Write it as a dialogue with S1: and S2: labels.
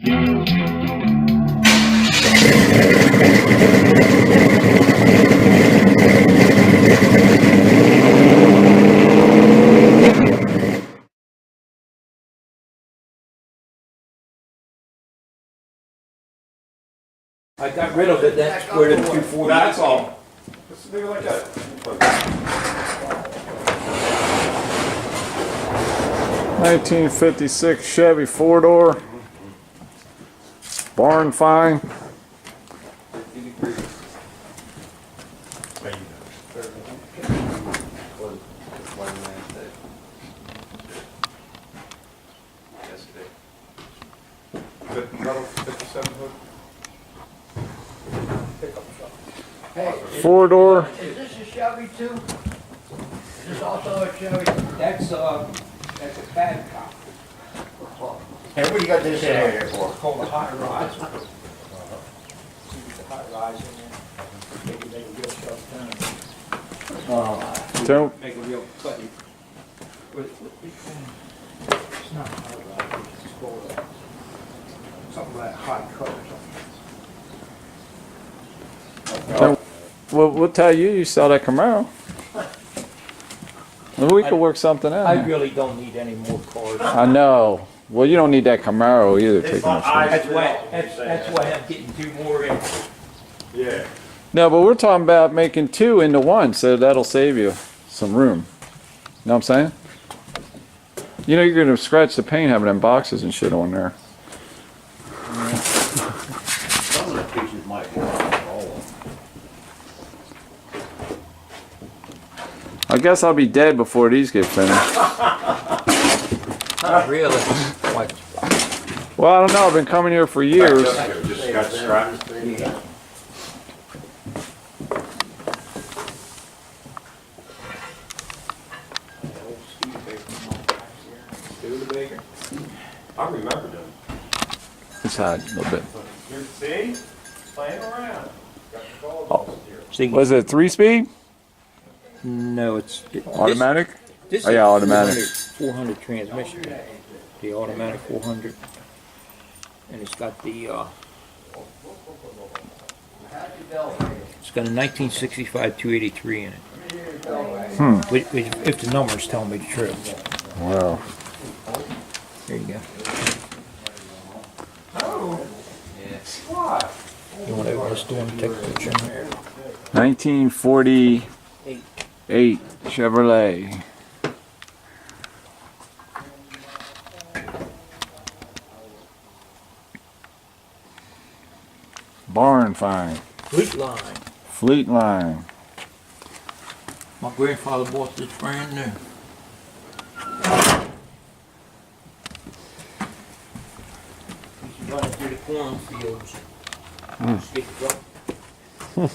S1: I got rid of it, that's where the 240.
S2: That's all. Just leave it like that.
S3: 1956 Chevy 4-door. Barn find.
S1: Hey,
S3: 4-door.
S1: is this a Chevy too? Is this also a Chevy? That's a Babcock.
S4: Hey, what do you got this area
S1: It's
S4: for?
S1: called a high rise. See the high rise in there? Maybe make a real sharp turn.
S3: Don't.
S1: Make a real cut. It's not high rise, it's called something like a high cut or something.
S3: We'll tell you. You sell that Camaro. Well, we could work something out.
S1: I
S3: here.
S1: really don't need any more cars.
S3: I know. Well, you don't need that Camaro either. Taking up space.
S1: That's why I'm getting two more in.
S2: Yeah.
S3: No, but we're talking about making 2 into 1, so that'll save you some room. You know what I'm saying? You know, you're gonna scratch the paint having them boxes and shit on there.
S4: Some of the pieces might go out of all of them.
S3: I guess I'll be dead before these get finished.
S1: Not really. Like,
S3: Well, I don't know. I've been coming here for years.
S2: Just got scratched.
S1: yeah.
S2: I remember them.
S3: It's hot a little bit.
S2: You see? Playing around. Got the gold here.
S1: See,
S3: Was it 3-speed?
S1: no, it's
S3: Automatic?
S1: This
S3: Oh, yeah,
S1: is
S3: automatic.
S1: 400 transmission. The automatic 400, and it's got the it's got a 1965 283 in it. If the numbers tell me the truth.
S3: Wow.
S1: There you go.
S2: Oh. Yes. What?
S1: You want to open this door and take a picture in there?
S3: 1948 Chevrolet. Barn find.
S1: Fleet line.
S3: Fleet line.
S1: My grandfather bought this brand new. He's running through the cornfields. Stick it up.